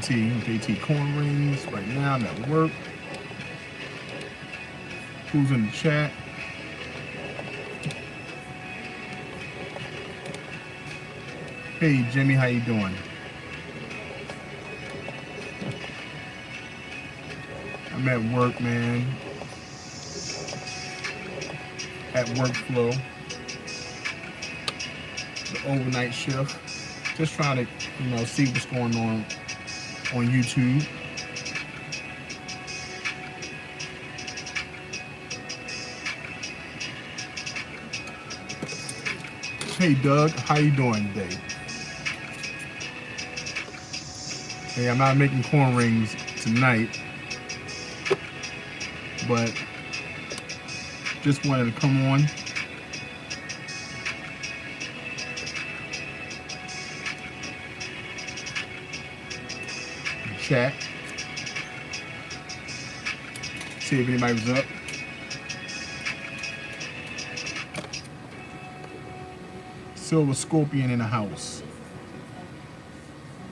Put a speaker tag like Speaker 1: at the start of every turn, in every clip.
Speaker 1: JT corn rings right now. I'm at work. Who's in the chat? Hey Jimmy, how you doing? I'm at work, man. At workflow, the overnight shift. Just trying to, see what's going on YouTube. Hey Doug, how you doing today? Hey, I'm not making corn rings tonight, but just wanted to come on. Chat. See if anybody was up. Silver Scorpion in the house.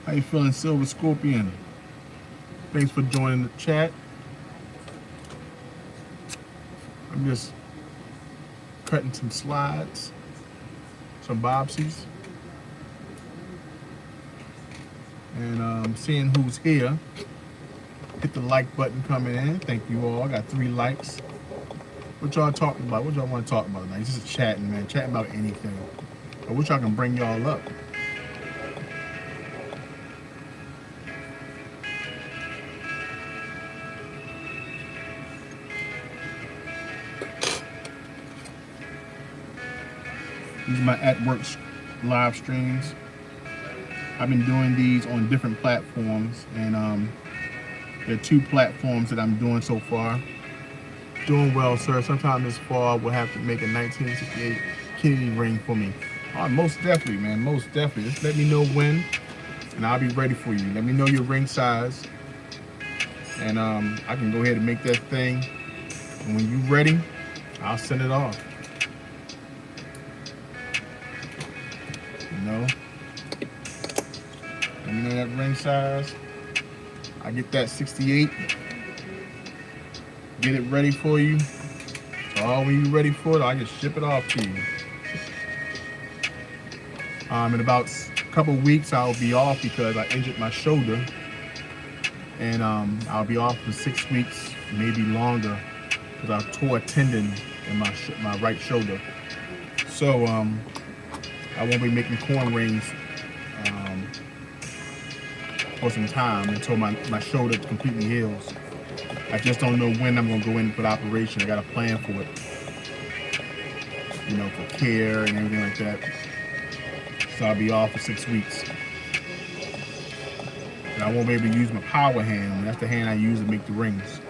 Speaker 1: How you feeling, Silver Scorpion? Thanks for joining the chat. I'm just cutting some slides, some bobsies, and seeing who's here. Hit the like button coming in. Thank you all. I got 3 likes. What y'all talking about? What y'all want to talk about tonight? Just chatting, man. Chatting about anything. I wish I can bring y'all up. These are my at work live streams. I've been doing these on different platforms, and there are 2 platforms that I'm doing so far. Doing well, sir. Sometime this fall, we'll have to make a 1968 Kennedy ring for me. Most definitely, man. Most definitely. Just let me know when, and I'll be ready for you. Let me know your ring size, and I can go ahead and make that thing. And when you're ready, I'll send it off. Let me know that ring size. I get that 68. Get it ready for you. So when you're ready for it, I can ship it off to you. In about a couple weeks, I'll be off because I injured my shoulder, and I'll be off for 6 weeks, maybe longer, because I tore a tendon in my right shoulder. So I won't be making corn rings for some time until my shoulder completely heals. I just don't know when I'm gonna go in for the operation. I got a plan for it, for care and everything like that. So I'll be off for 6 weeks. And I won't be able to use my power hand. That's the hand I use to make the rings.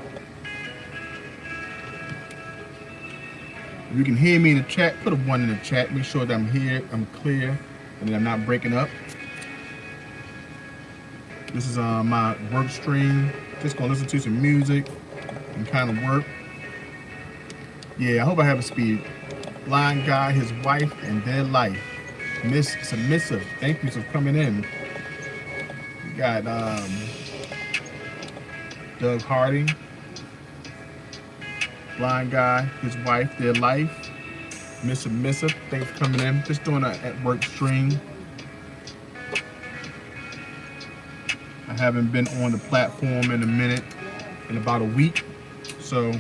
Speaker 1: If you can hear me in the chat, put a 1 in the chat. Make sure that I'm here, I'm clear, and that I'm not breaking up. This is my work stream. Just gonna listen to some music and kind of work. Yeah, I hope I have a speed. Blind guy, his wife, and their life. Miss Submissive, thank you for coming in. We got Doug Harding. Blind guy, his wife, their life. Miss Submissive, thanks for coming in. Just doing an at work stream. I haven't been on the platform in a minute, in about a week. So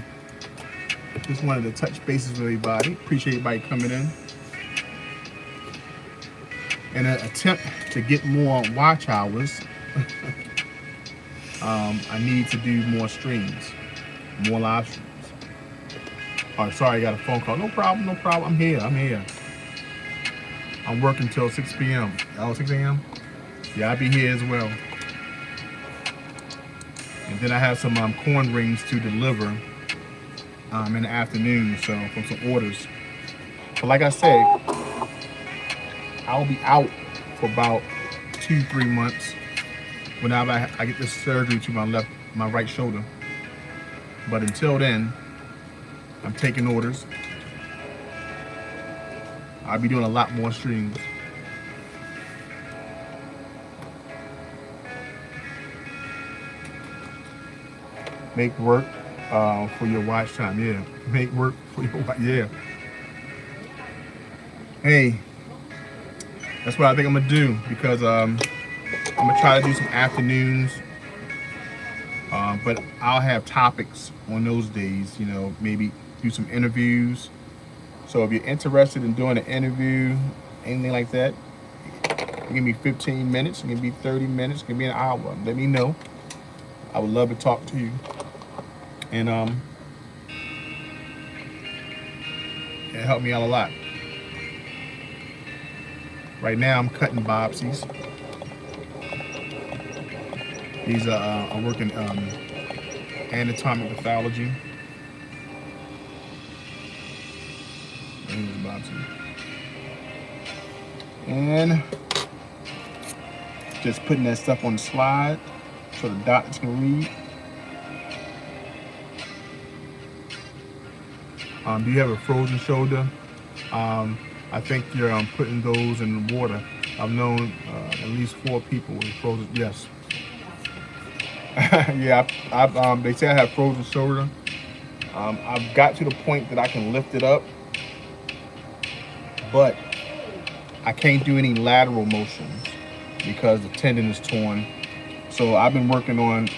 Speaker 1: just wanted to touch bases with everybody. Appreciate everybody coming in. In an attempt to get more watch hours, I need to do more streams, more live streams. Oh, sorry, I got a phone call. No problem, no problem. I'm here. I'm working till 6 p.m. Oh, 6 a.m.? Yeah, I'll be here as well. And then I have some corn rings to deliver in the afternoon, so from some orders. But like I said, I'll be out for about 2-3 months whenever I get this surgery to my right shoulder. But until then, I'm taking orders. I'll be doing a lot more streams. Make work for your watch time. Yeah, make work for your watch. Yeah. Hey, that's what I think I'm gonna do because I'm gonna try to do some afternoons, but I'll have topics on those days. You know, maybe do some interviews. So if you're interested in doing an interview, anything like that, it can be 15 minutes, it can be 30 minutes, it can be an hour. Let me know. I would love to talk to you. And it helped me out a lot. Right now I'm cutting biopsies. These are I work in anatomic pathology. And just putting that stuff on the slide so the doctors can read. Do you have a frozen shoulder? I think you're putting those in the water. I've known at least 4 people with frozen. Yes. Yeah, they say I have frozen shoulder. I've got to the point that I can lift it up, but I can't do any lateral motions because the tendon is torn. So I've been working on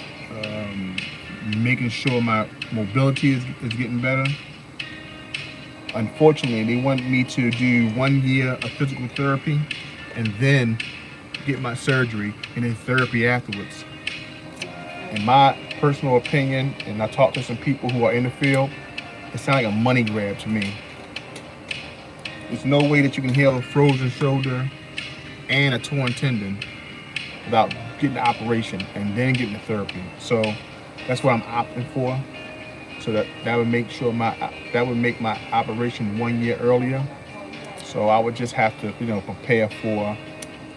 Speaker 1: making sure my mobility is getting better. Unfortunately, they want me to do 1 year of physical therapy and then get my surgery and then therapy afterwards. In my personal opinion, and I talked to some people who are in the field, it sounds like a money grab to me. There's no way that you can heal a frozen shoulder and a torn tendon without getting the operation and then getting the therapy. So that's what I'm opting for. So that would make sure make my operation 1 year earlier. So I would just have to, prepare for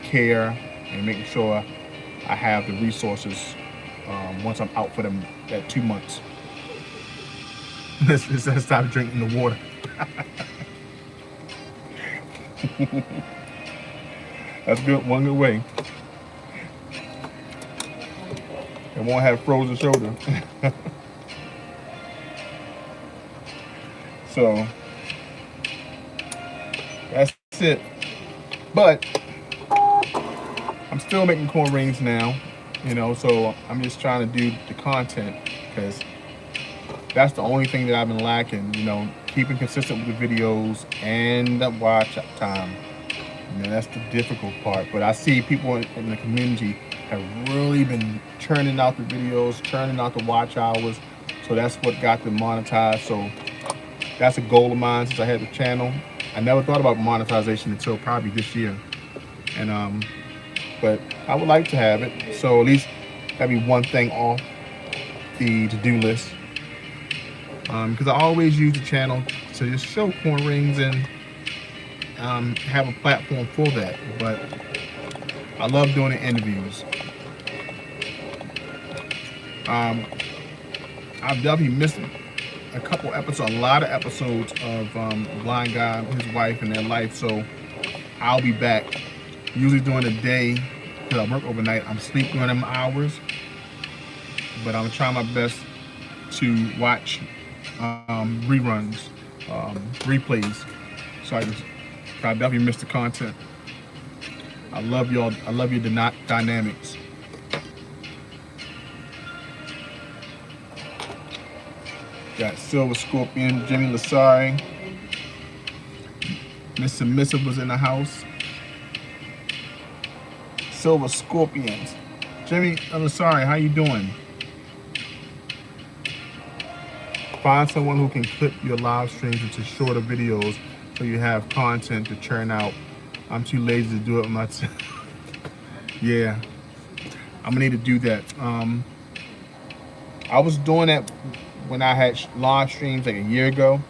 Speaker 1: care and making sure I have the resources once I'm out for them at 2 months. Let's stop drinking the water. That's good. One good way. It won't have frozen shoulder. So that's it. But I'm still making corn rings now, so I'm just trying to do the content because that's the only thing that I've been lacking, keeping consistent with the videos and the watch time. That's the difficult part. But I see people in the community have really been churning out the videos, churning out the watch hours. So that's what got them monetized. So that's a goal of mine since I had the channel. I never thought about monetization until probably this year. And but I would like to have it. So at least that'd be one thing off the to-do list. Because I always use the channel to just show corn rings and have a platform for that. But I love doing the interviews. I've definitely missed a couple episodes, a lot of episodes of Blind Guy and his wife and their life. So I'll be back. Usually during the day, because I work overnight, I'm sleep during them hours. But I'm trying my best to watch reruns, replays. So I definitely missed the content. I love y'all. I love your dynamics. Got Silver Scorpion, Jimmy Lasari. Miss Submissive was in the house. Silver Scorpions. Jimmy Lasari, how you doing? Find someone who can clip your live streams into shorter videos so you have content to churn out. I'm too lazy to do it myself. Yeah, I'm gonna need to do that. I was doing that when I had live streams like a year ago.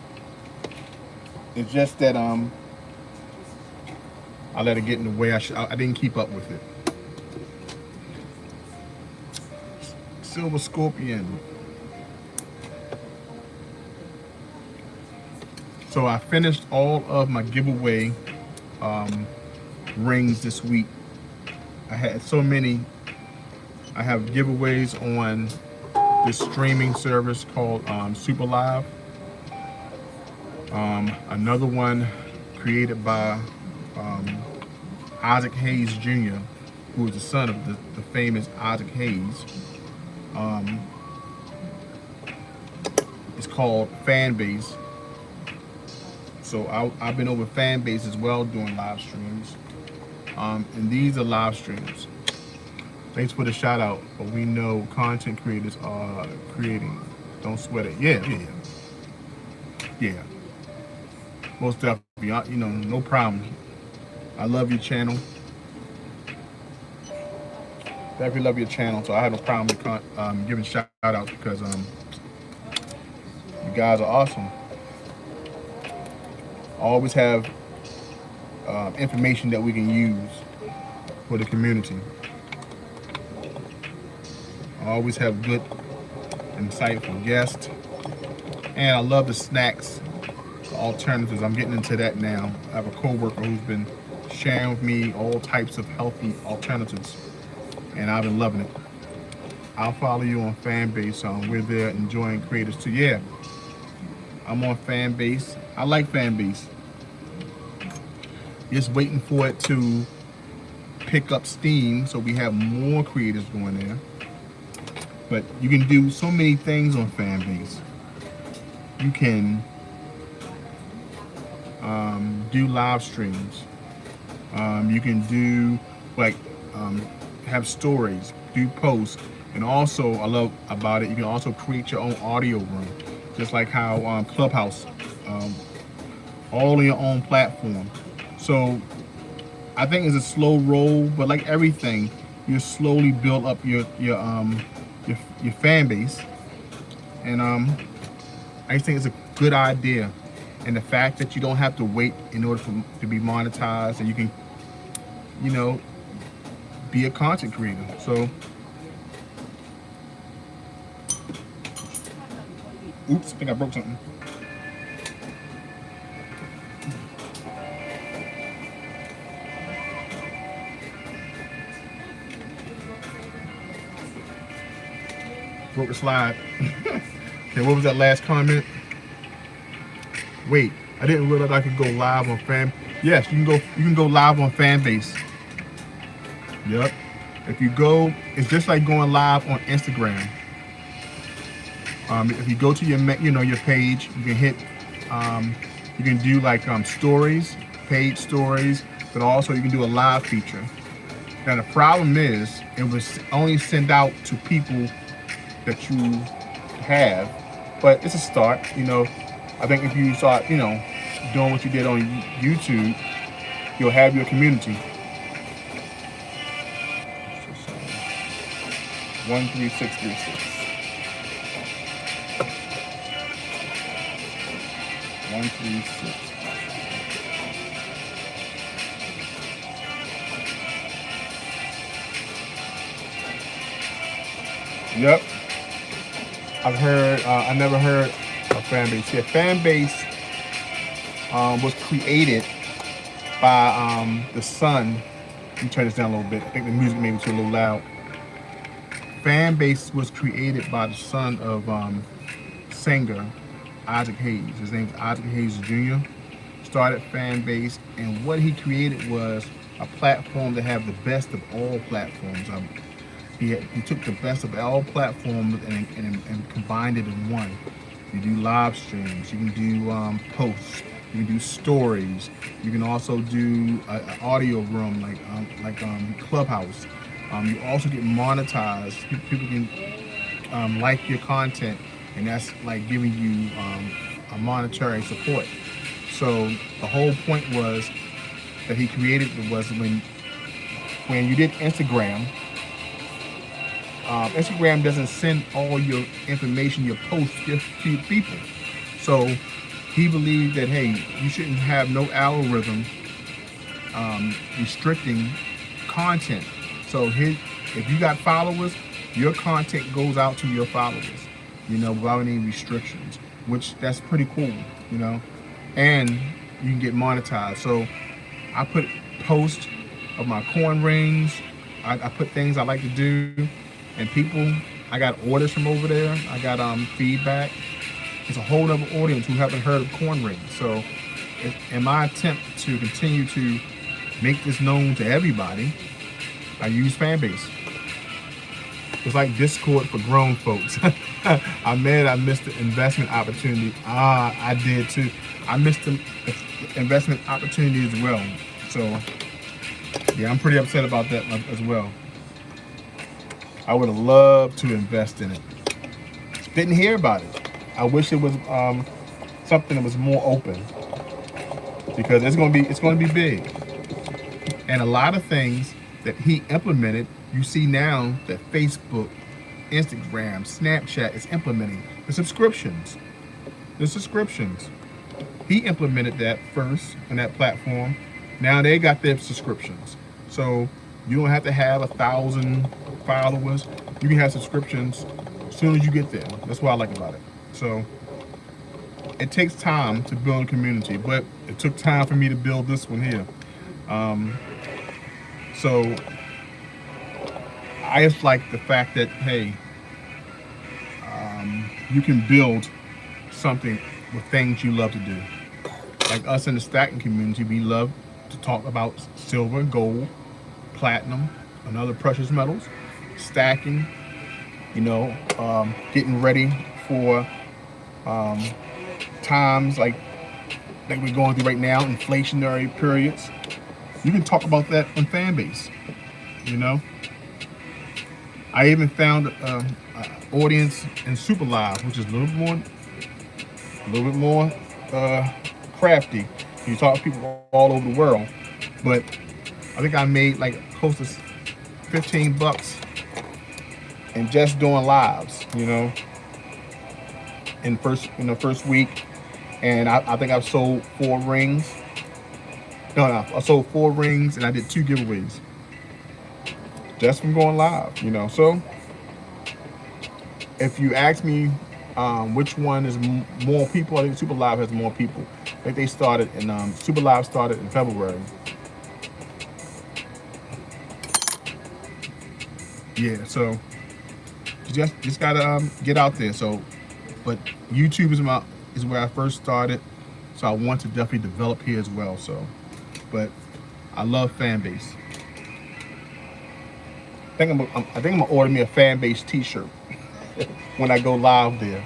Speaker 1: It's just that I let it get in the way. I didn't keep up with it. Silver Scorpion. So I finished all of my giveaway rings this week. I had so many. I have giveaways on this streaming service called Super Live. Another one created by Isaac Hayes Jr., who is the son of the famous Isaac Hayes. It's called Fanbase. So I've been over Fanbase as well doing live streams. And these are live streams. Thanks for the shout out, but we know content creators are creating. Don't sweat it. Yeah. Most definitely, no problem. I love your channel. Definitely love your channel, so I have no problem with giving shout outs because you guys are awesome. Always have information that we can use for the community. Always have good, insightful guests. And I love the snacks, the alternatives. I'm getting into that now. I have a coworker who's been sharing with me all types of healthy alternatives, and I've been loving it. I'll follow you on Fanbase. We're there enjoying creators too. Yeah, I'm on Fanbase. I like Fanbase. Just waiting for it to pick up steam so we have more creators going there. But you can do so many things on Fanbase. You can do live streams. You can do have stories, do posts, and also I love about it. You can also create your own audio room, just like how Clubhouse, all on your own platform. So I think it's a slow roll, but like everything, you slowly build up your fan base, and I just think it's a good idea. And the fact that you don't have to wait in order to be monetized, and you can, be a content creator. So, oops, I think I broke something. Broke the slide. Okay, what was that last comment? Wait, I didn't realize I could go live on Yes, you can go live on Fanbase. Yep. If you go, it's just like going live on Instagram. If you go to your page, you can hit. You can do like stories, page stories, but also you can do a live feature. Now the problem is, it was only sent out to people that you have, but it's a start. I think if you start, doing what you did on YouTube, you'll have your community. 13636. 136. Yep. I've heard. I never heard of Fanbase. Yeah, Fanbase was created by the son. Let me turn this down a little bit. I think the music may be too a little loud. Fanbase was created by the son of singer Isaac Hayes. His name is Isaac Hayes Jr. Started Fanbase, and what he created was a platform to have the best of all platforms. He took the best of all platforms and combined it in one. You do live streams, you can do posts, you can do stories, you can also do an audio room like Clubhouse. You also get monetized. People can like your content, and that's like giving you a monetary support. So the whole point was that he created was when you did Instagram. Instagram doesn't send all your information, your posts, just to your people. So he believed that, hey, you shouldn't have no algorithm restricting content. So if you got followers, your content goes out to your followers, without any restrictions, which that's pretty cool, and you can get monetized. So I put posts of my coin rings. I put things I like to do, and people I got orders from over there. I got feedback. It's a whole other audience who haven't heard of corn rings. So, in my attempt to continue to make this known to everybody, I use Fanbase. It's like Discord for grown folks. I'm mad I missed the investment opportunity. I did too. I missed the investment opportunity as well. So, yeah, I'm pretty upset about that as well. I would have loved to invest in it. Didn't hear about it. I wish it was something that was more open, because it's going to be big. And a lot of things that he implemented, you see now that Facebook, Instagram, Snapchat is implementing the subscriptions. The subscriptions. He implemented that first on that platform. Now they got their subscriptions. So you don't have to have 1,000 followers. You can have subscriptions as soon as you get there. That's what I like about it. So it takes time to build a community, but it took time for me to build this one here. So I just like the fact that, hey, you can build something with things you love to do. Like us in the stacking community, we love to talk about silver, gold, platinum, and other precious metals, stacking, getting ready for times like we're going through right now, inflationary periods. You can talk about that on Fanbase. I even found an audience in Super Live, which is a little bit more crafty. You talk to people all over the world, but I think I made like close to $15 in just doing lives. In the first week, and I think I've sold 4 rings. No, I sold 4 rings, and I did 2 giveaways just from going live. So if you ask me which one is more people, I think Super Live has more people. I think they started in Super Live started in February. Yeah, so you just gotta get out there. So, but YouTube is where I first started, so I want to definitely develop here as well. So, but I love Fanbase. I think I'm gonna order me a Fanbase T-shirt when I go live there.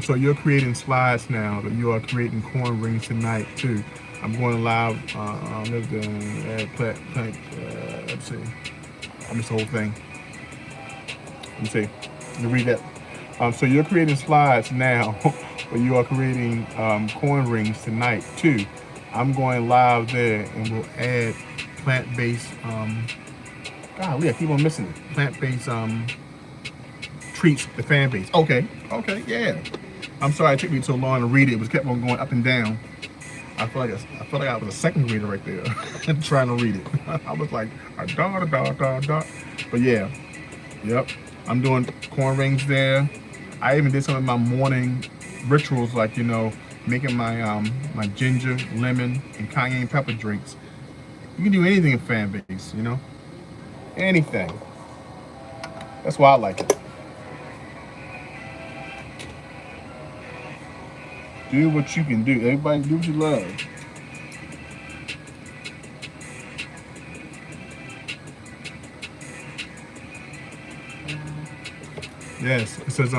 Speaker 1: So you're creating slides now, but you are creating corn rings tonight too. I'm going live. Let's see. I missed the whole thing. Let me see. Let me read that. So you're creating slides now, but you are creating corn rings tonight too. I'm going live there, and we'll add plant-based. Golly, I keep on missing it. Plant-based treats to Fanbase. Okay, yeah. I'm sorry it took me so long to read it. It was kept on going up and down. I feel like I was a second grader right there trying to read it. I was like, da. But yeah, yep. I'm doing corn rings there. I even did some of my morning rituals, like making my my ginger, lemon, and cayenne pepper drinks. You can do anything in Fanbase, anything. That's why I like it. Do what you can do. Everybody do what you love. Yes, it says,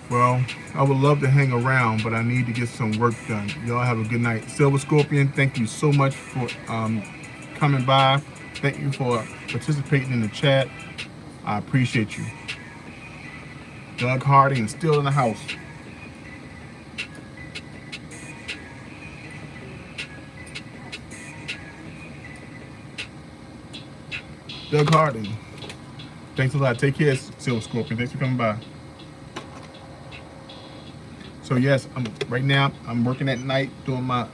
Speaker 1: well, I would love to hang around, but I need to get some work done. Y'all have a good night. Silver Scorpion, thank you so much for coming by. Thank you for participating in the chat. I appreciate you. Doug Harding is still in the house. Doug Harding. Thanks a lot. Take care, Silver Scorpion. Thanks for coming by. So yes, right now I'm working at night doing my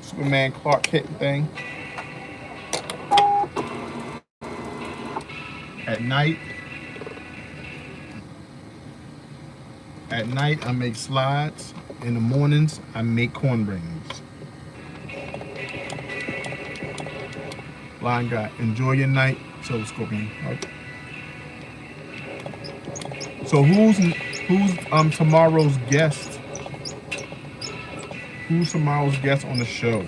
Speaker 1: Superman Clark Kent thing. At night I make slides. In the mornings I make corn rings. Blind guy, enjoy your night. So Scorpion. Okay. So who's tomorrow's guest? Who's tomorrow's guest on the show?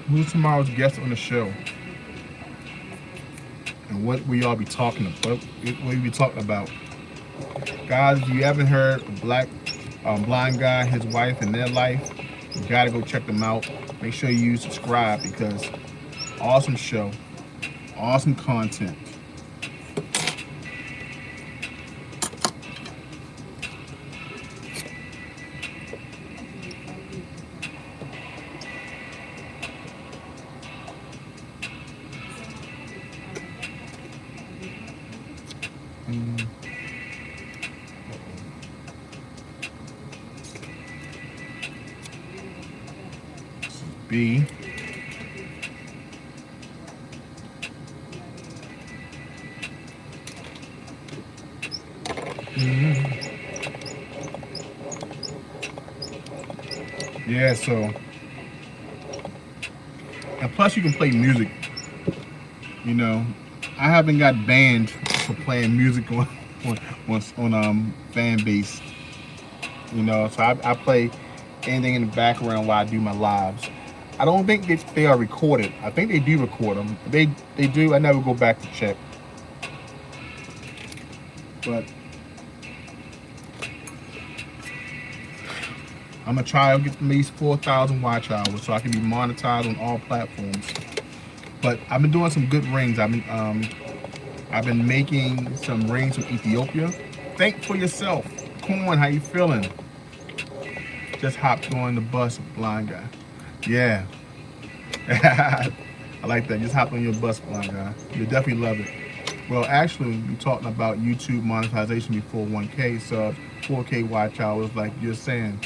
Speaker 1: Who's tomorrow's guest on the show? And what will y'all be talking about? What will you be talking about? Guys, if you haven't heard Blind Guy, his wife, and their life, you gotta go check them out. Make sure you subscribe because awesome show, awesome content. B. Yeah, so, and plus you can play music. You know, I haven't got banned for playing music on fan base. You know, so I play anything in the background while I do my lives. I don't think they are recorded. I think they do record them. They do. I never go back to check. But I'm gonna try to get at least 4,000 watch hours so I can be monetized on all platforms. But I've been doing some good rings. I've been making some rings from Ethiopia. Think for yourself. Corn, how you feeling? Just hopped on the bus, Blind Guy. Yeah. I like that. Just hop on your bus, Blind Guy. You'll definitely love it. Well, actually, you're talking about YouTube monetization before 1K subs, 4K watch hours, like you're saying.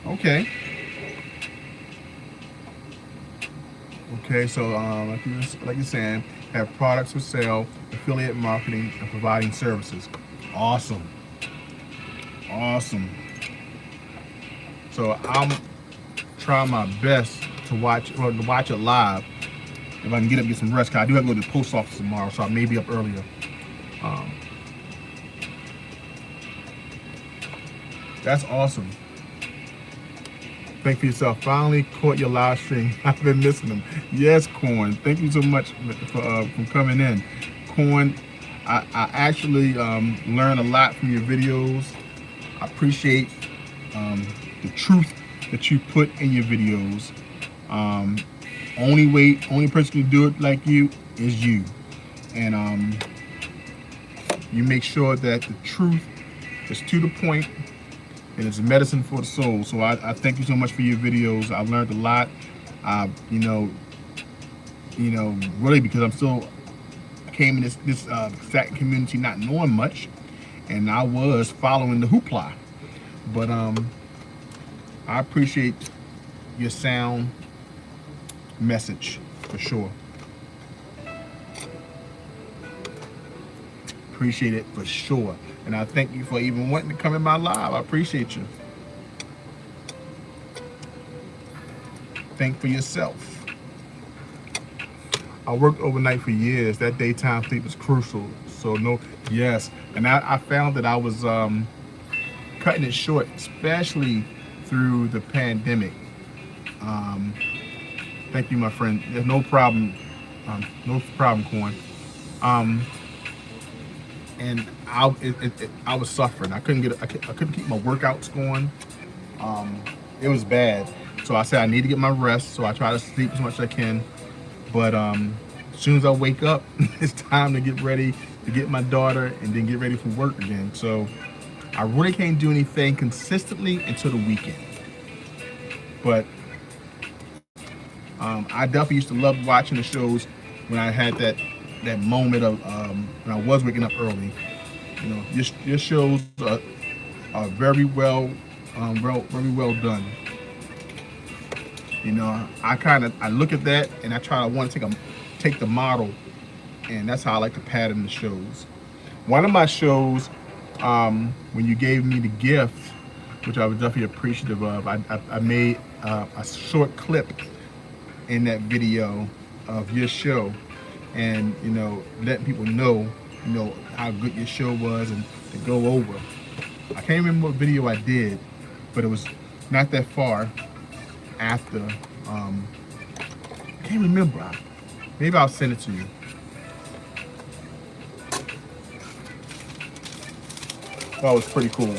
Speaker 1: Okay. Okay, so like you're saying, have products for sale, affiliate marketing, and providing services. Awesome. Awesome. So I'm trying my best to watch it live if I can get up and get some rest. Cause I do have to go to the post office tomorrow, so I may be up earlier. That's awesome. Think for yourself. Finally caught your live stream. I've been missing them. Yes, Corn. Thank you so much for coming in. Corn, I actually learned a lot from your videos. I appreciate the truth that you put in your videos. Only person who can do it like you is you. And you make sure that the truth is to the point and it's medicine for the soul. So I thank you so much for your videos. I've learned a lot. Really because I came in this exact community not knowing much, and I was following the hoopla. But I appreciate your sound message for sure. Appreciate it for sure. And I thank you for even wanting to come in my live. I appreciate you. Think for yourself. I worked overnight for years. That daytime sleep is crucial. So yes. And I found that I was cutting it short, especially through the pandemic. Thank you, my friend. There's no problem. No problem, Corn. And I was suffering. I couldn't keep my workouts going. It was bad. So I said I need to get my rest. So I try to sleep as much as I can. But as soon as I wake up, it's time to get ready to get my daughter and then get ready for work again. So I really can't do anything consistently until the weekend. But I definitely used to love watching the shows when I had that moment of when I was waking up early. You know, your shows are very well done. You know, I look at that and I want to take the model, and that's how I like to pattern the shows. One of my shows, when you gave me the gift, which I was definitely appreciative of, I made a short clip in that video of your show, and letting people know how good your show was, and to go over. I can't remember what video I did, but it was not that far after. I can't remember. Maybe I'll send it to you. That was pretty cool.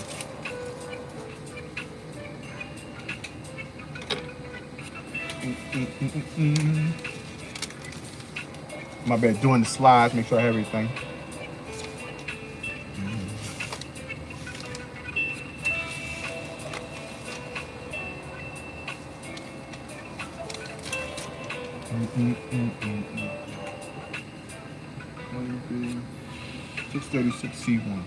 Speaker 1: My bad, doing the slides, make sure I have everything. Mm-mm. 636C1.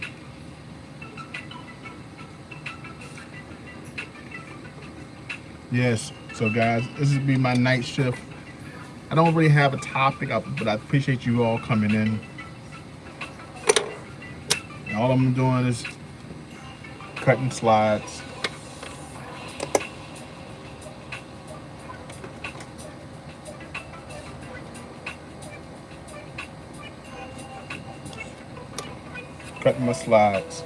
Speaker 1: Yes, so guys, this will be my night shift. I don't really have a topic, but I appreciate you all coming in. And all I'm doing is cutting slides. Cutting my slides.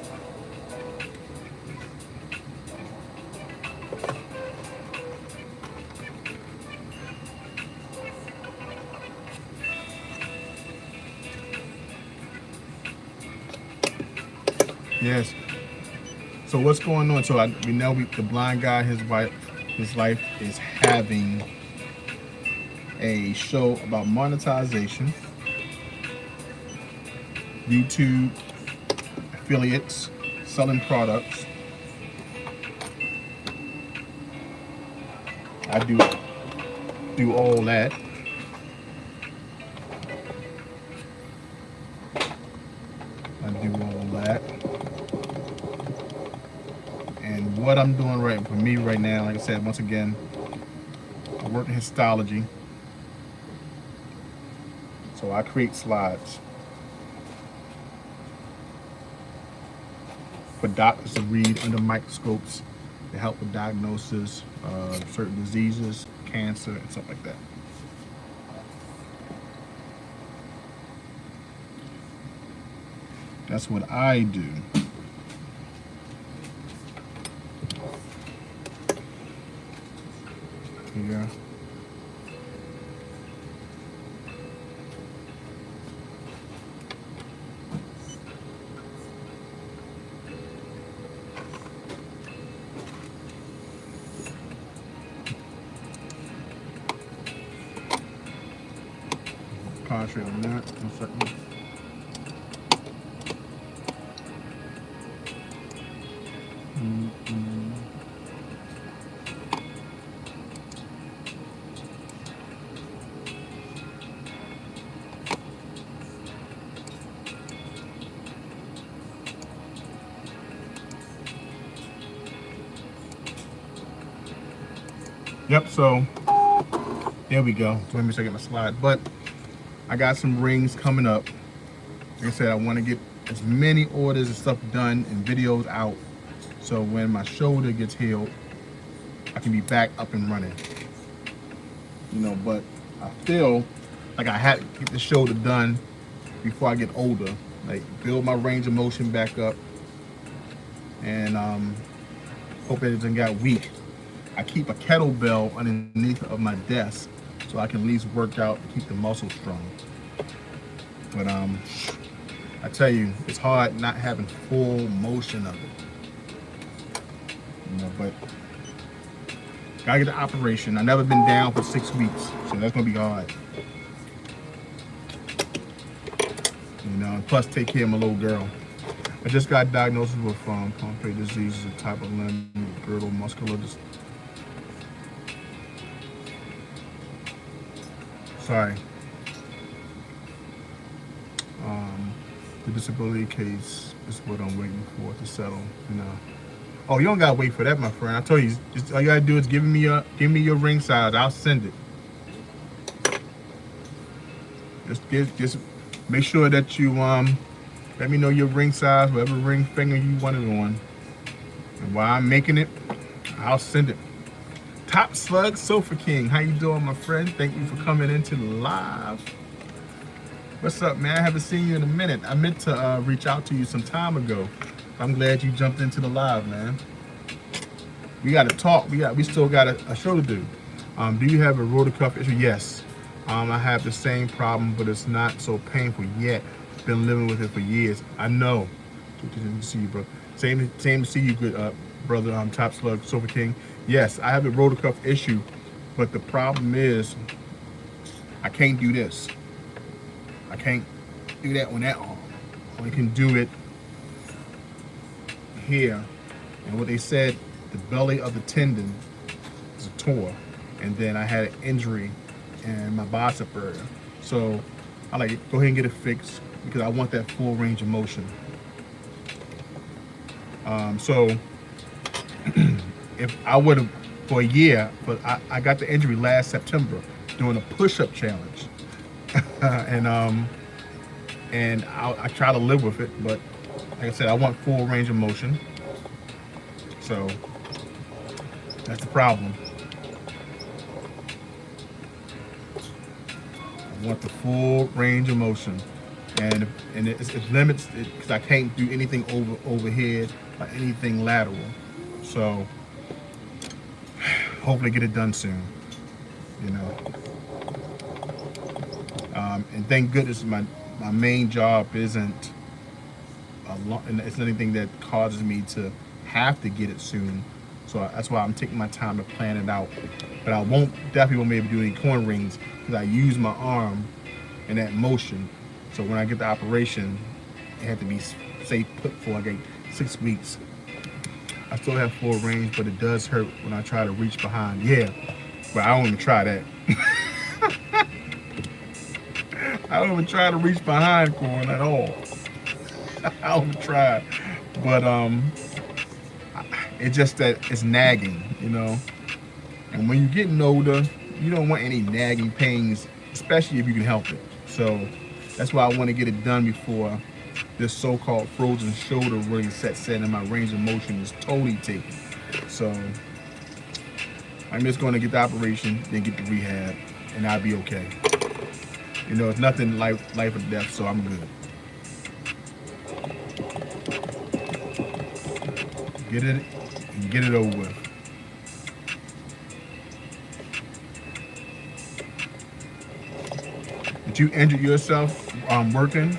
Speaker 1: Yes. So what's going on? So we know the blind guy, his life is having a show about monetization, YouTube affiliates, selling products. I do all that. And what I'm doing right for me right now, like I said, once again, I work in histology. So I create slides for doctors to read under microscopes to help with diagnosis of certain diseases, cancer, and stuff like that. That's what I do. Here. Concentrate on that. 1 second. Yep, so there we go. So let me check out my slide. But I got some rings coming up. Like I said, I want to get as many orders and stuff done and videos out, so when my shoulder gets healed, I can be back up and running. But I feel like I had to get the shoulder done before I get older. Like, build my range of motion back up, and hope it doesn't get weak. I keep a kettlebell underneath of my desk so I can at least work out and keep the muscles strong. But I tell you, it's hard not having full motion of it. But gotta get the operation. I've never been down for 6 weeks, so that's gonna be hard. And plus take care of my little girl. I just got diagnosed with Pompe disease, a type of limb girdle muscular disease. Sorry. The disability case is what I'm waiting for to settle. Oh, you don't gotta wait for that, my friend. I told you, all you gotta do is give me your ring size. I'll send it. Just make sure that you let me know your ring size, whatever ring finger you want it on. And while I'm making it, I'll send it. Top Slug Sofa King, how you doing, my friend? Thank you for coming into the live. What's up, man? I haven't seen you in a minute. I meant to reach out to you some time ago. I'm glad you jumped into the live, man. We got to talk. We still got a show to do. Do you have a rotator cuff issue? Yes. I have the same problem, but it's not so painful yet. Been living with it for years. I know. Good to see you, bro. Same to see you, good brother. Top Slug Sofa King. Yes, I have a rotator cuff issue, but the problem is I can't do this. I can't do that on that arm. I only can do it here. And what they said, the belly of the tendon is tore, and then I had an injury in my bicep area. So I like go ahead and get it fixed because I want that full range of motion. So if I would have for a year, but I got the injury last September doing a push-up challenge, and I try to live with it. But like I said, I want full range of motion. So that's the problem. I want the full range of motion, and it limits it because I can't do anything overhead or anything lateral. So hopefully get it done soon, you know. And thank goodness my main job isn't it's anything that causes me to have to get it soon. So that's why I'm taking my time to plan it out. But I definitely won't be able to do any corn rings because I use my arm in that motion. So when I get the operation, it had to be safe put for like 6 weeks. I still have full range, but it does hurt when I try to reach behind. Yeah, but I don't even try that. I don't even try to reach behind corn at all. I don't try, but it's just that it's nagging, you know. And when you're getting older, you don't want any nagging pains, especially if you can help it. So that's why I want to get it done before this so-called frozen shoulder really sets in and my range of motion is totally taken. So I'm just going to get the operation, then get the rehab, and I'll be okay. You know, it's nothing life or death, so I'm good. Get it over with. Did you injure yourself working?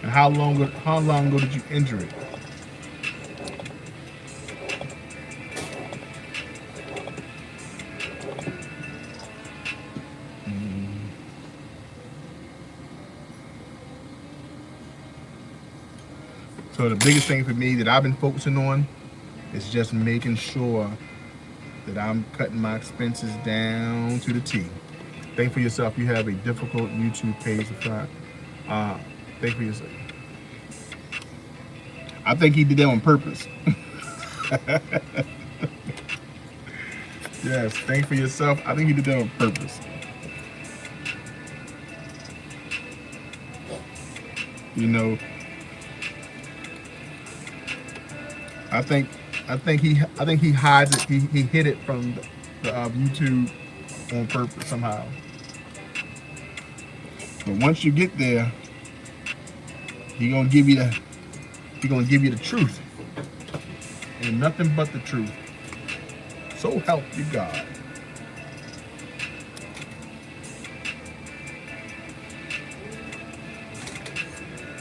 Speaker 1: And how long ago did you injure it? So the biggest thing for me that I've been focusing on is just making sure that I'm cutting my expenses down to the T. Think for yourself. You have a difficult YouTube page to try. Think for yourself. I think he did that on purpose. Yes, think for yourself. I think he did that on purpose. You know, I think he hides it. He hid it from the YouTube on purpose somehow. But once you get there, he gonna give you the truth, and nothing but the truth. So help you God.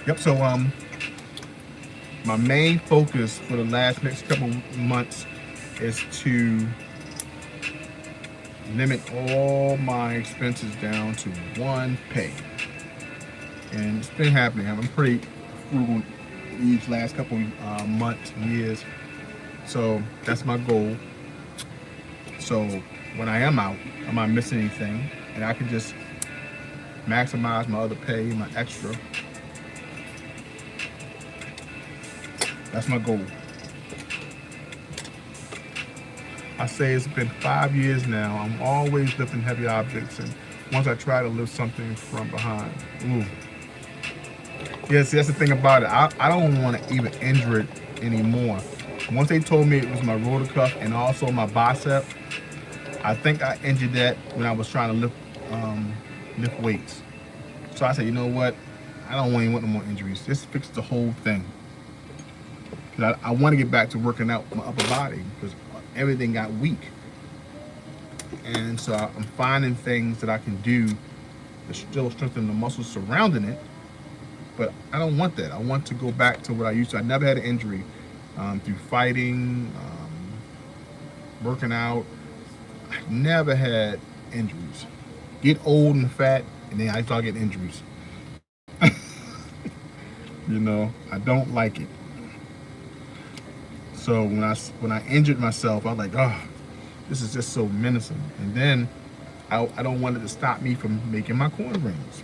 Speaker 1: Yep. So my main focus for the next couple months is to limit all my expenses down to one pay. And it's been happening. I'm pretty frugal these last couple months, years. So that's my goal. So when I am out, I'm not missing anything, and I can just maximize my other pay, my extra. That's my goal. I say it's been 5 years now. I'm always lifting heavy objects, and once I try to lift something from behind, ooh. Yeah, see, that's the thing about it. I don't want to even injure it anymore. Once they told me it was my rotator cuff and also my bicep, I think I injured that when I was trying to lift weights. So I said, you know what? I don't even want no more injuries. Just fix the whole thing. Cause I want to get back to working out my upper body because everything got weak. And so I'm finding things that I can do to still strengthen the muscles surrounding it. But I don't want that. I want to go back to what I used to. I never had an injury through fighting, working out. I never had injuries. Get old and fat, and then I start getting injuries. You know, I don't like it. So when I injured myself, I was like, oh, this is just so menacing. And then I don't want it to stop me from making my corn rings.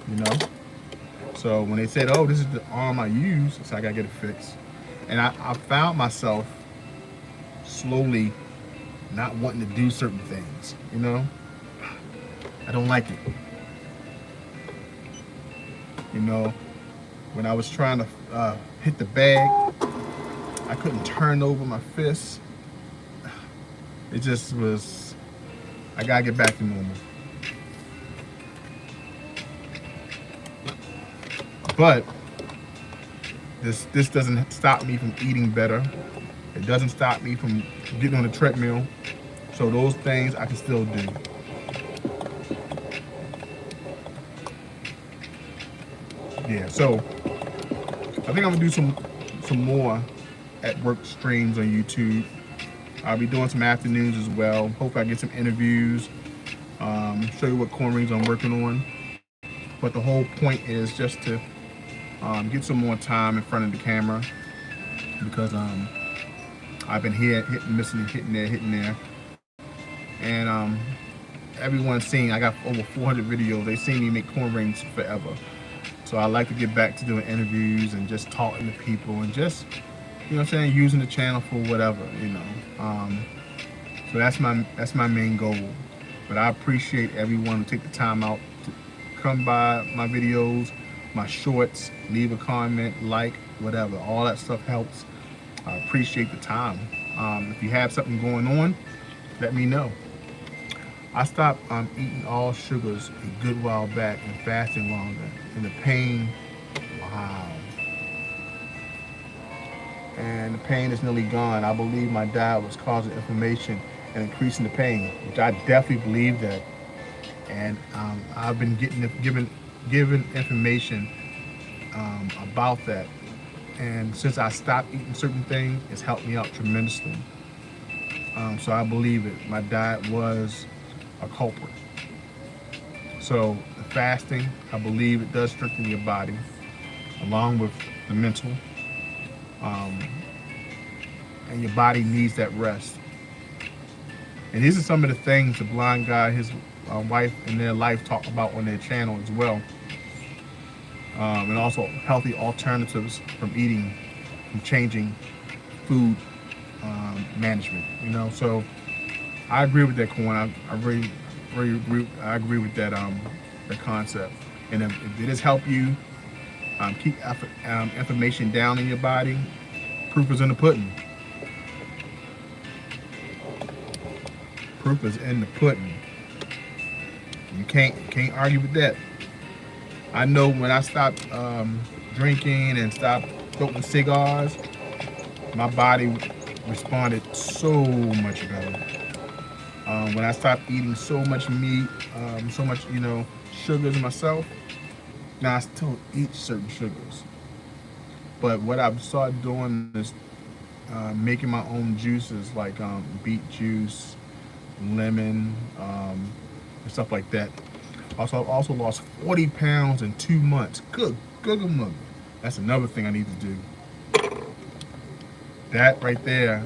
Speaker 1: You know? So when they said, oh, this is the arm I use, so I gotta get it fixed. And I found myself slowly not wanting to do certain things, you know? I don't like it. You know, when I was trying to hit the bag, I couldn't turn over my fists. It just was, I gotta get back to normal. But this doesn't stop me from eating better. It doesn't stop me from getting on the treadmill. So those things I can still do. Yeah, so I think I'm gonna do some more at work streams on YouTube. I'll be doing some afternoons as well. Hope I get some interviews, show you what corn rings I'm working on. But the whole point is just to get some more time in front of the camera because I've been here hitting, missing, hitting there. And everyone's seen, I got over 400 videos. They seen me make corn rings forever. So I like to get back to doing interviews and just talking to people and just, you know what I'm saying, using the channel for whatever, you know. So that's my main goal. But I appreciate everyone who take the time out to come by my videos, my shorts, leave a comment, like, whatever. All that stuff helps. I appreciate the time. If you have something going on, let me know. I stopped eating all sugars a good while back and fasting longer. And the pain, wow. And the pain is nearly gone. I believe my diet was causing inflammation and increasing the pain, which I definitely believe that. And I've been given information about that. And since I stopped eating certain things, it's helped me out tremendously. So I believe it. My diet was a culprit. So the fasting, I believe it does strengthen your body, along with the mental. And your body needs that rest. And these are some of the things the blind guy, his wife, and their life talk about on their channel as well. And also healthy alternatives from eating, from changing food management. You know, so I agree with that, Corn. I really agree. I agree with that the concept. And if it does help you keep inflammation down in your body, proof is in the pudding. Proof is in the pudding. You can't argue with that. I know when I stopped drinking and stopped smoking cigars, my body responded so much better. When I stopped eating so much meat, so much, you know, sugars myself, now I still eat certain sugars. But what I've started doing is making my own juices like beet juice, lemon, and stuff like that. I've also lost 40 pounds in 2 months. Good mother. That's another thing I need to do. That right there,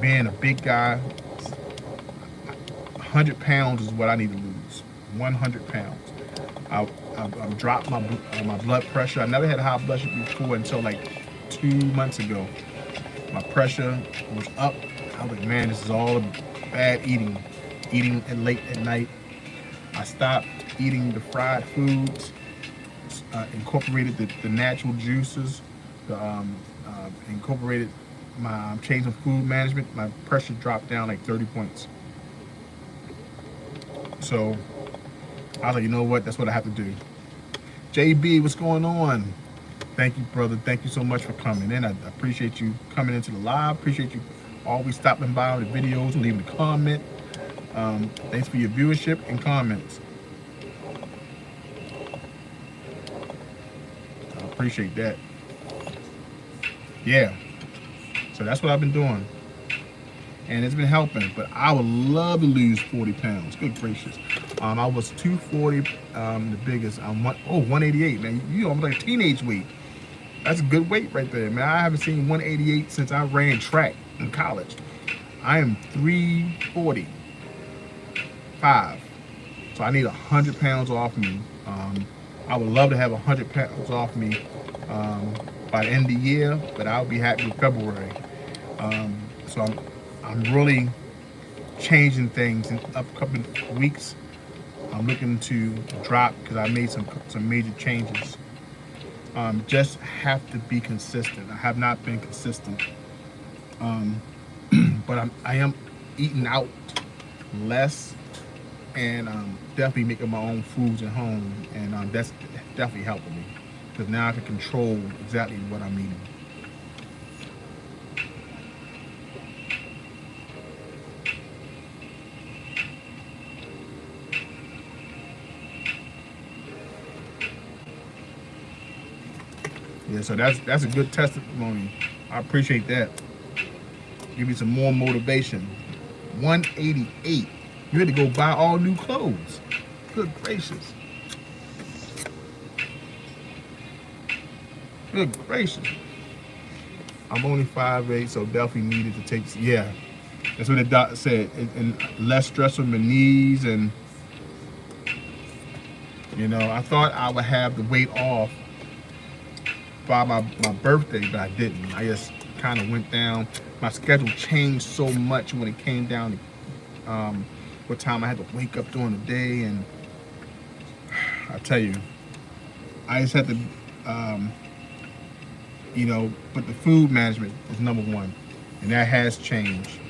Speaker 1: being a big guy, 100 pounds is what I need to lose. 100 pounds. I've dropped my blood pressure. I never had high blood pressure before until like 2 months ago. My pressure was up. I was like, man, this is all bad eating late at night. I stopped eating the fried foods, incorporated the natural juices, incorporated change of food management, my pressure dropped down like 30 points. So I was like, you know what? That's what I have to do. JB, what's going on? Thank you, brother. Thank you so much for coming in. I appreciate you coming into the live. Appreciate you always stopping by on the videos and leaving a comment. Thanks for your viewership and comments. I appreciate that. Yeah. So that's what I've been doing. And it's been helping. But I would love to lose 40 pounds. Good gracious. I was 240, the biggest. I'm 188, man. You almost like a teenage weight. That's a good weight right there, man. I haven't seen 188 since I ran track in college. I am 345. So I need 100 pounds off me. I would love to have 100 pounds off me by the end of the year, but I'll be happy with February. So I'm really changing things in upcoming weeks. I'm looking to drop because I made some major changes. Just have to be consistent. I have not been consistent, but I am eating out less and definitely making my own foods at home, and that's definitely helping me because now I can control exactly what I'm eating. Yeah, so that's a good testimony. I appreciate that. Give me some more motivation. 188. You had to go buy all new clothes. Good gracious. Good gracious. I'm only 5'8", so definitely needed to take. Yeah, that's what the doctor said. And less stress on my knees, and I thought I would have the weight off by my birthday, but I didn't. I just kind of went down. My schedule changed so much when it came down to what time I had to wake up during the day, and I tell you, I just had to, but the food management is number one, and that has changed.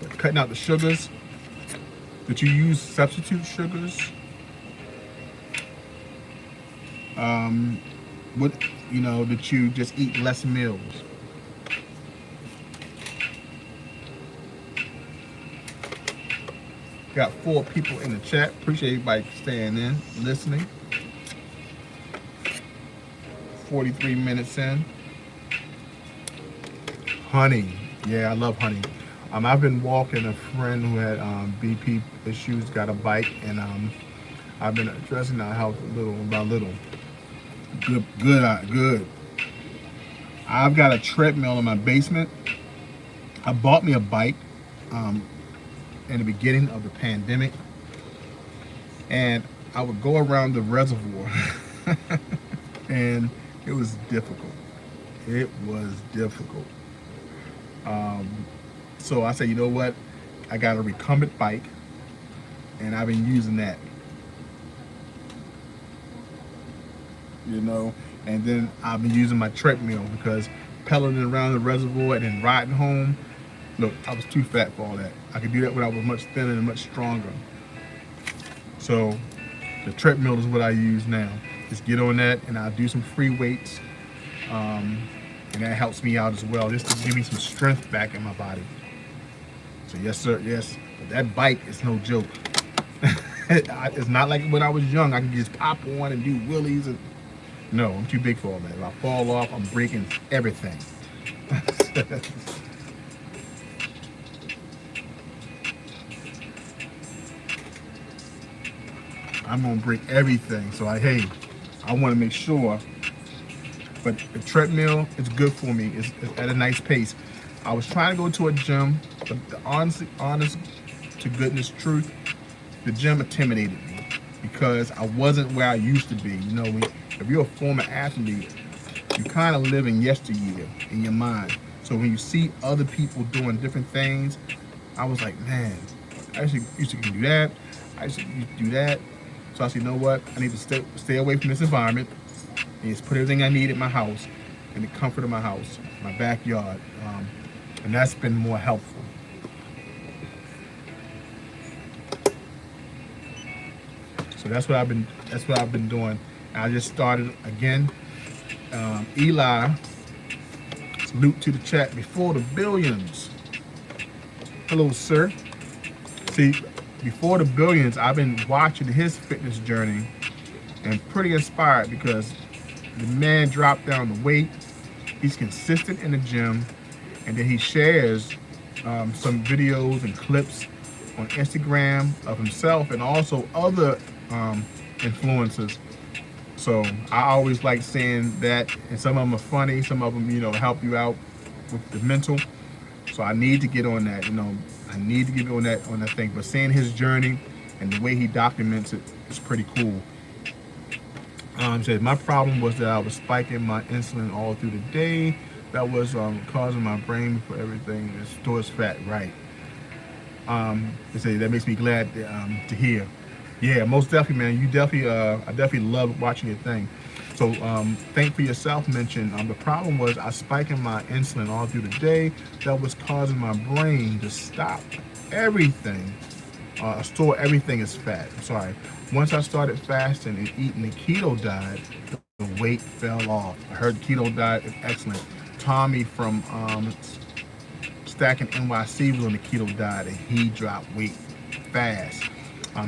Speaker 1: But cutting out the sugars, that you use substitute sugars, that you just eat less meals. Got 4 people in the chat. Appreciate everybody staying in, listening. 43 minutes in. Honey. Yeah, I love honey. I've been walking a friend who had BP issues, got a bike, and I've been addressing our health little by little. Good. I've got a treadmill in my basement. I bought me a bike in the beginning of the pandemic, and I would go around the reservoir and it was difficult. So I said, you know what? I got a recumbent bike, and I've been using that. And then I've been using my treadmill because pedaling around the reservoir and then riding home, look, I was too fat for all that. I could do that when I was much thinner and much stronger. So the treadmill is what I use now. Just get on that, and I'll do some free weights, and that helps me out as well, just to give me some strength back in my body. So yes, sir, yes. But that bike is no joke. It's not like when I was young. I could just pop on and do wheelies and. No, I'm too big for all that. If I fall off, I'm breaking everything. I'm gonna break everything. So I want to make sure. But the treadmill is good for me. It's at a nice pace. I was trying to go to a gym, but the honest to goodness truth, the gym intimidated me because I wasn't where I used to be. If you're a former athlete, you kind of live in yesteryear in your mind. So when you see other people doing different things, I was like, man, I used to do that. I used to do that. So I said, you know what? I need to stay away from this environment and just put everything I need in my house in the comfort of my house, my backyard, and that's been more helpful. So that's what I've been. That's what I've been doing. I just started again. Eli, salute to the chat before the billions. Hello, sir. See, before the billions, I've been watching his fitness journey and pretty inspired because the man dropped down the weight. He's consistent in the gym, and then he shares some videos and clips on Instagram of himself and also other influencers. So I always like seeing that, and some of them are funny, some of them, help you out with the mental. So I need to get on that, I need to get on that thing. But seeing his journey and the way he documents it is pretty cool. Said my problem was that I was spiking my insulin all through the day. That was causing my brain for everything. It stores fat, right? They say that makes me glad to hear. Yeah, most definitely, man. You definitely, I definitely love watching your thing. So, think for yourself. Mentioned the problem was I spiking my insulin all through the day. That was causing my brain to stop everything, store everything as fat. I'm sorry. Once I started fasting and eating the keto diet, the weight fell off. I heard the keto diet is excellent. Tommy from Stacking NYC was on the keto diet and he dropped weight fast.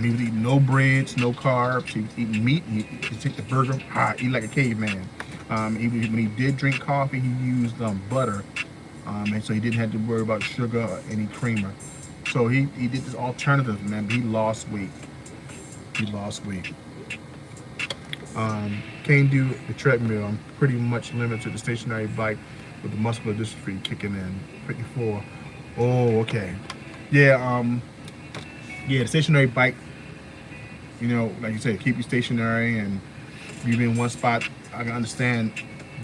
Speaker 1: He was eating no breads, no carbs. He was eating meat. He took the burger, eat like a caveman. When he did drink coffee, he used butter, and so he didn't have to worry about sugar or any creamer. So he did this alternative, man. But he lost weight. He lost weight. Can't do the treadmill. I'm pretty much limited to the stationary bike with the muscular dystrophy kicking in. 54. Oh, okay. Yeah. The stationary bike, like you said, keep you stationary and you be in one spot. I can understand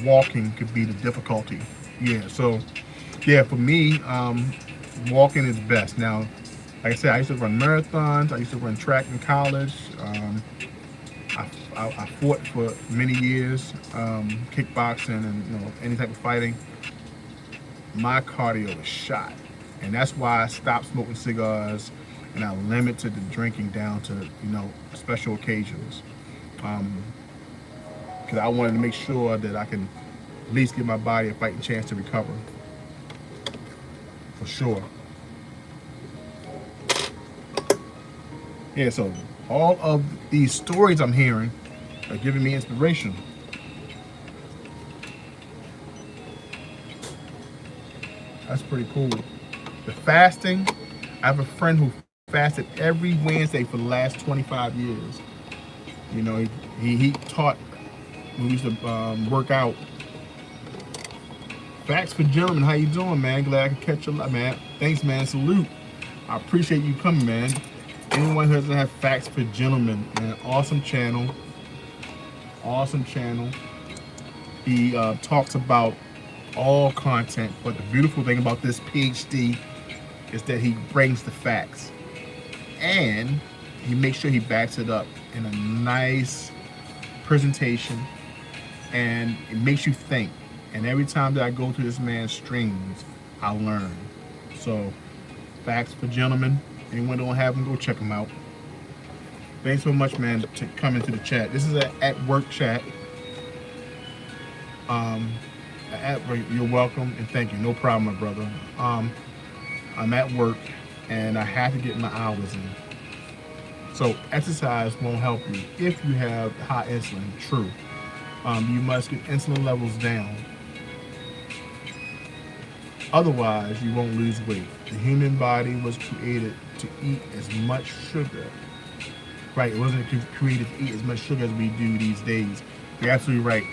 Speaker 1: walking could be the difficulty. Yeah, so, for me, walking is best. Now, like I said, I used to run marathons. I used to run track in college. I fought for many years, kickboxing and, any type of fighting. My cardio is shot. And that's why I stopped smoking cigars and I limited the drinking down to, special occasions. Because I wanted to make sure that I can at least give my body a fighting chance to recover. For sure. Yeah, so all of these stories I'm hearing are giving me inspiration. That's pretty cool. The fasting, I have a friend who fasted every Wednesday for the last 25 years. He taught when we used to work out. Facts for gentlemen, how you doing, man? Glad I could catch you, man. Thanks, man. Salute. I appreciate you coming, man. Anyone who doesn't have Facts for Gentlemen, man, awesome channel. Awesome channel. He talks about all content, but the beautiful thing about this PhD is that he brings the facts and he makes sure he backs it up in a nice presentation, and it makes you think. And every time that I go through this man's streams, I learn. So, Facts for Gentlemen. Anyone don't have them, go check them out. Thanks so much, man, to come into the chat. This is an at work chat. You're welcome and thank you. No problem, my brother. I'm at work and I have to get my hours in. So exercise won't help you if you have high insulin. True. You must get insulin levels down. Otherwise, you won't lose weight. The human body was created to eat as much sugar. Right, it wasn't created to eat as much sugar as we do these days. You're absolutely right.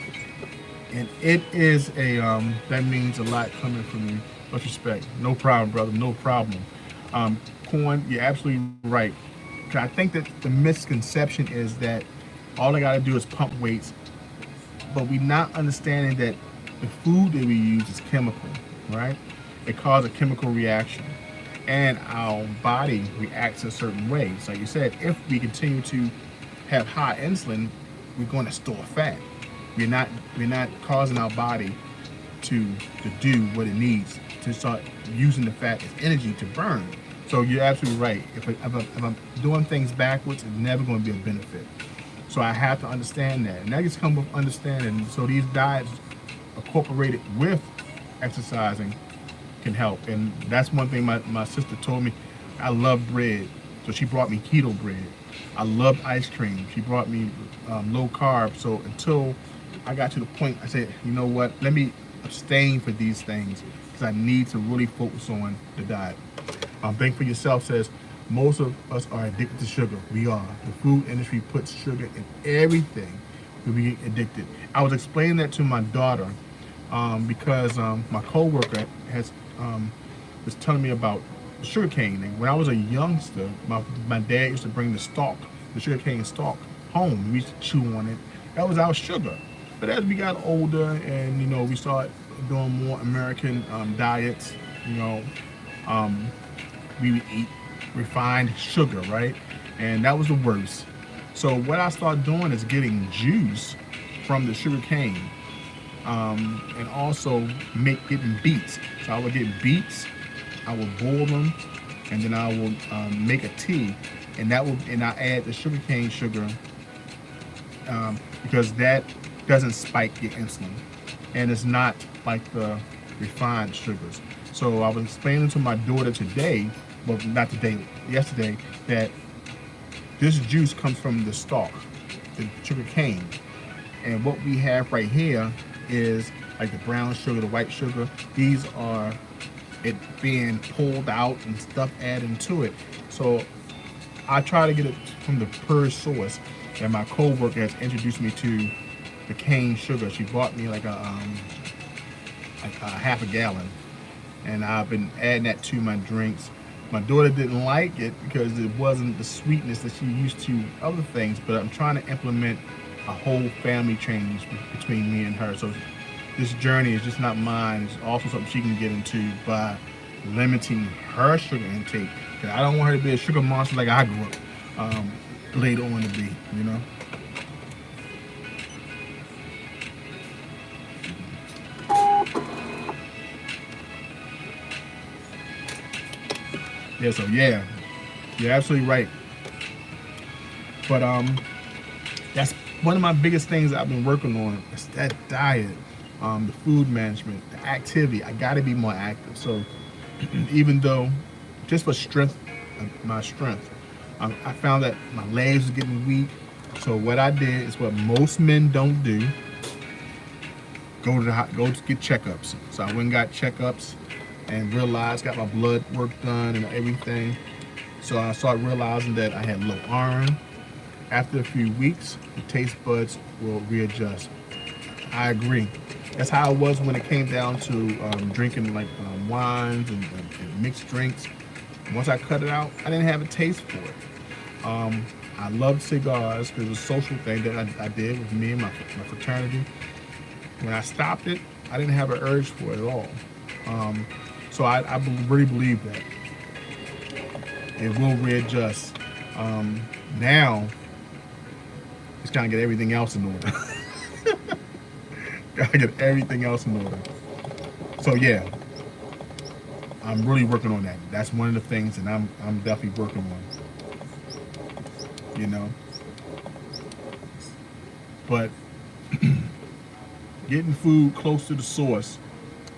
Speaker 1: And it is that means a lot coming from you. Much respect. No problem, brother, no problem. Corn, you're absolutely right. I think that the misconception is that all I gotta do is pump weights, but we're not understanding that the food that we use is chemical, right? It causes a chemical reaction, and our body reacts a certain way. So like you said, if we continue to have high insulin, we're going to store fat. We're not causing our body to do what it needs to start using the fat as energy to burn. So you're absolutely right. If I'm doing things backwards, it's never going to be a benefit. So I have to understand that, and that just comes with understanding. So these diets incorporated with exercising can help, and that's one thing my sister told me. I love bread, so she brought me keto bread. I loved ice cream. She brought me low carb. So until I got to the point, I said, you know what? Let me abstain for these things because I need to really focus on the diet. Think for Yourself says most of us are addicted to sugar. We are. The food industry puts sugar in everything. We get addicted. I was explaining that to my daughter because my coworker has was telling me about sugar cane. And when I was a youngster, my dad used to bring the sugar cane stalk home. We used to chew on it. That was our sugar. But as we got older and we started doing more American diets, we would eat refined sugar, right? And that was the worst. So what I started doing is getting juice from the sugar cane, and also getting beets. So I would get beets, I would boil them, and then I will make a tea, and I add the sugar cane sugar because that doesn't spike your insulin, and it's not like the refined sugars. So I was explaining to my daughter today, well, not today, yesterday, that this juice comes from the stalk, the sugar cane, and what we have right here is like the brown sugar, the white sugar. These are it being pulled out and stuff added to it. So I try to get it from the pure source, and my coworker has introduced me to the cane sugar. She bought me like a half a gallon, and I've been adding that to my drinks. My daughter didn't like it because it wasn't the sweetness that she used to other things, but I'm trying to implement a whole family change between me and her. So this journey is just not mine. It's also something she can get into by limiting her sugar intake. Because I don't want her to be a sugar monster like I grew up later on to be, Yeah, so yeah, you're absolutely right. But that's one of my biggest things that I've been working on. It's that diet, the food management, the activity. I got to be more active. So even though, just for strength, my strength, I found that my legs were getting weak. So what I did is what most men don't do: go to get checkups. So I went and got checkups and realized, got my blood work done and everything. So I started realizing that I had low iron. After a few weeks, the taste buds will readjust. I agree. That's how it was when it came down to drinking like wines and mixed drinks. Once I cut it out, I didn't have a taste for it. I loved cigars because it was a social thing that I did with me and my fraternity. When I stopped it, I didn't have an urge for it at all. So I really believe that it will readjust. Now, just gotta get everything else in order. Gotta get everything else in order. So yeah, I'm really working on that. That's one of the things that I'm definitely working on. But getting food close to the source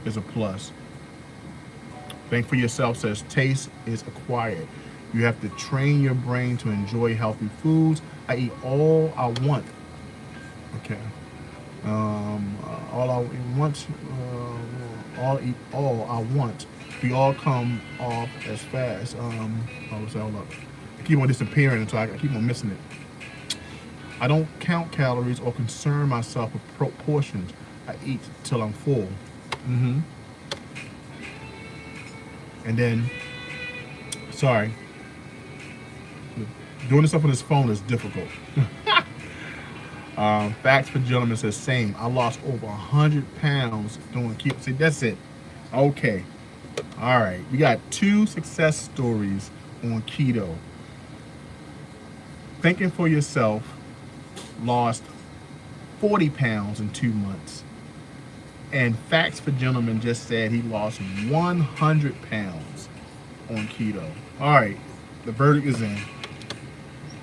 Speaker 1: is a plus. Think for Yourself says taste is acquired. You have to train your brain to enjoy healthy foods. I eat all I want. Okay. All I want. Eat all I want. We all come off as fast. Hold up. I keep on disappearing until I keep on missing it. I don't count calories or concern myself with proportions. I eat till I'm full. And then, sorry, doing this stuff on his phone is difficult. Facts for Gentlemen says same. I lost over 100 pounds doing keto. See, that's it. Okay. All right. We got 2 success stories on keto. Thinking for Yourself lost 40 pounds in 2 months. And Facts for Gentlemen just said he lost 100 pounds on keto. All right, the verdict is in.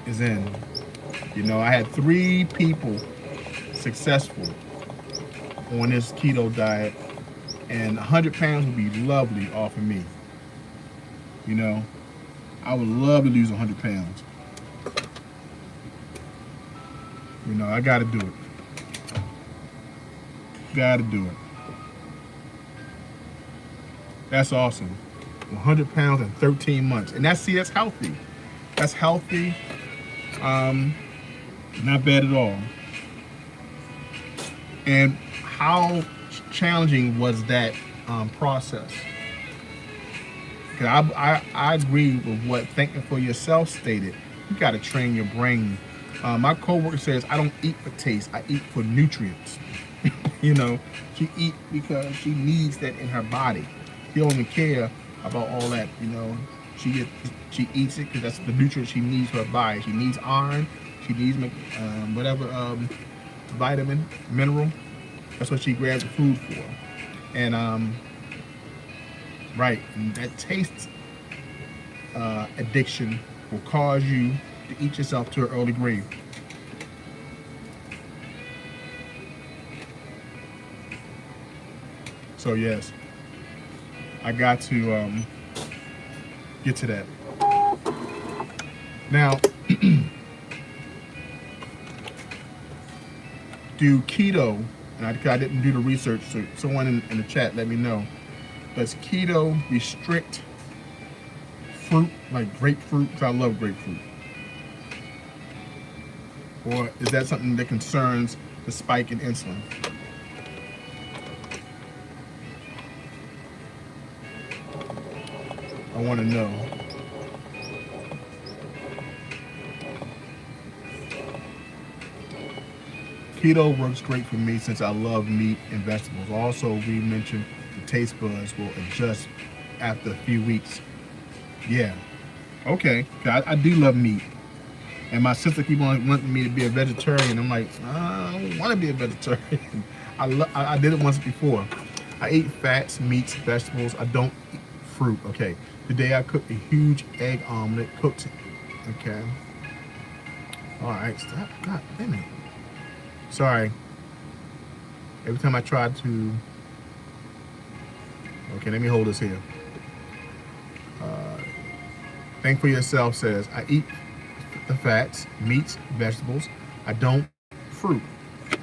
Speaker 1: Is in. You know, I had 3 people successful on this keto diet, and 100 pounds would be lovely off of me. You know, I would love to lose 100 pounds. You know, I got to do it. Got to do it. That's awesome. 100 pounds in 13 months. And that's healthy. That's healthy. Not bad at all. And how challenging was that process? Because I agree with what Thinking for Yourself stated. You got to train your brain. My coworker says, I don't eat for taste. I eat for nutrients. You know, she eats because she needs that in her body. She don't even care about all that. You know, she eats it because that's the nutrients she needs for her body. She needs iron. She needs whatever vitamin, mineral. That's what she grabs the food for. And right, and that taste addiction will cause you to eat yourself to an early grave. So yes, I got to get to that. Now, do keto, and I didn't do the research, so someone in the chat let me know. Does keto restrict fruit, like grapefruit? Because I love grapefruit. Or is that something that concerns the spike in insulin? I want to know. Keto works great for me since I love meat and vegetables. Also, we mentioned the taste buds will adjust after a few weeks. Yeah. Okay. I do love meat. And my sister keep on wanting me to be a vegetarian. I'm like, I don't want to be a vegetarian. I did it once before. I eat fats, meats, vegetables. I don't eat fruit. Okay. Today I cooked a huge egg omelet. Cooked. Okay. All right. Stop. God damn it. Sorry. Every time I try to. Okay. Let me hold this here. Think for Yourself says, I eat the fats, meats, vegetables. I don't fruit.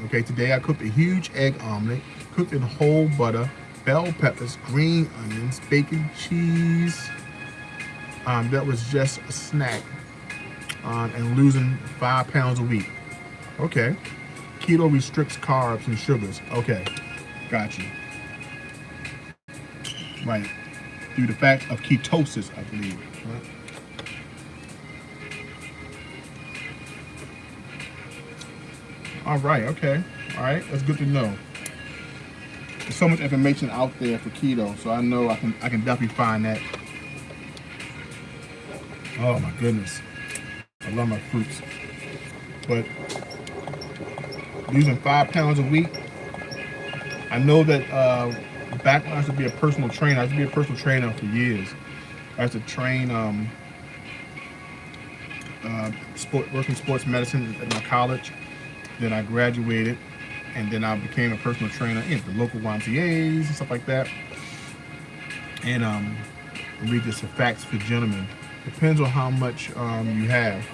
Speaker 1: Okay, today I cooked a huge egg omelet, cooked in whole butter, bell peppers, green onions, bacon, cheese. That was just a snack. And losing 5 pounds a week. Okay. Keto restricts carbs and sugars. Okay, got you. Right. Due to the fact of ketosis, I believe. Right? All right, okay. All right, that's good to know. There's so much information out there for keto, so I know I can definitely find that. Oh my goodness. I love my fruits. But losing 5 pounds a week, I know that back when I used to be a personal trainer, I used to be a personal trainer for years. I used to train working sports medicine at my college. Then I graduated, and then I became a personal trainer in the local YMCAs and stuff like that. And read this, Facts for Gentlemen. Depends on how much you have.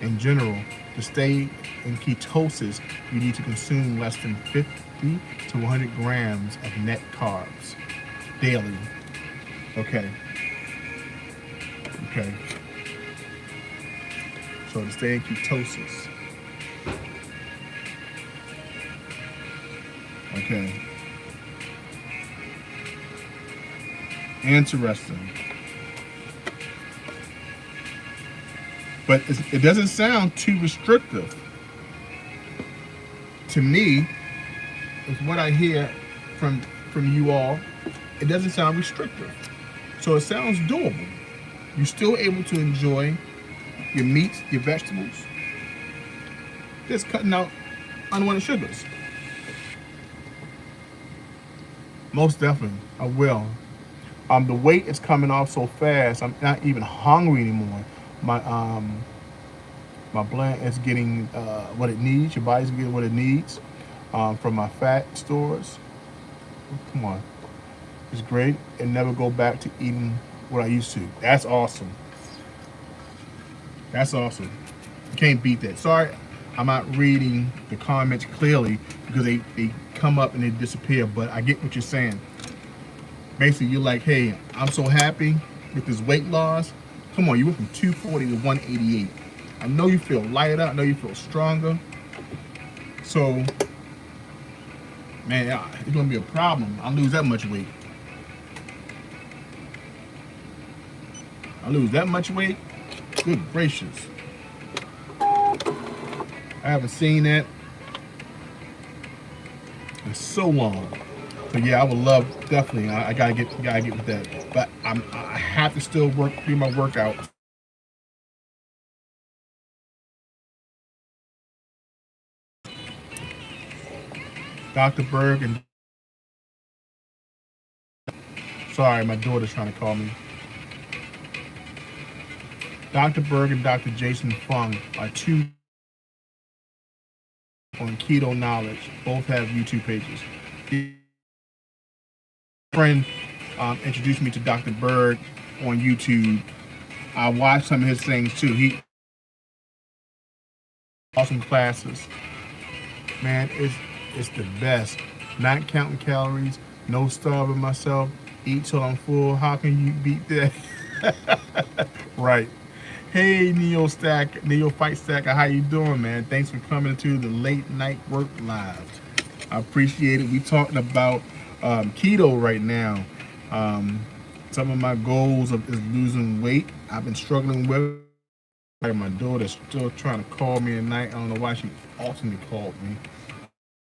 Speaker 1: In general, to stay in ketosis, you need to consume less than 50 to 100 grams of net carbs daily. Okay. Okay. So to stay in ketosis. Okay. Interesting. But it doesn't sound too restrictive. To me, with what I hear from you all, it doesn't sound restrictive. So it sounds doable. You're still able to enjoy your meats, your vegetables, just cutting out unwanted sugars. Most definitely, I will. The weight is coming off so fast. I'm not even hungry anymore. My my blood is getting what it needs. Your body's getting what it needs from my fat stores. Come on, it's great, and never go back to eating what I used to. That's awesome. That's awesome. You can't beat that. Sorry, I'm not reading the comments clearly because they come up and they disappear. But I get what you're saying. Basically, you're like, hey, I'm so happy with this weight loss. Come on, you went from 240 to 188. I know you feel lighter. I know you feel stronger. So, man, it's gonna be a problem. I lose that much weight. I lose that much weight. Good gracious. I haven't seen that in so long. So yeah, I would love definitely. I gotta get with that. But I have to still do my workout. Dr. Berg and sorry, my daughter's trying to call me. Dr. Berg and Dr. Jason Fung are two on Keto Knowledge. Both have YouTube pages. A friend introduced me to Dr. Berg on YouTube. I watched some of his things too. He awesome classes. Man, it's the best. Not counting calories, no starving myself, eat till I'm full. How can you beat that? Right. Hey Neo Fight Stacker, how you doing, man? Thanks for coming to the Late Night Work Live. I appreciate it. We talking about keto right now. Some of my goals is losing weight. I've been struggling with. My daughter's still trying to call me at night. I don't know why she ultimately called me.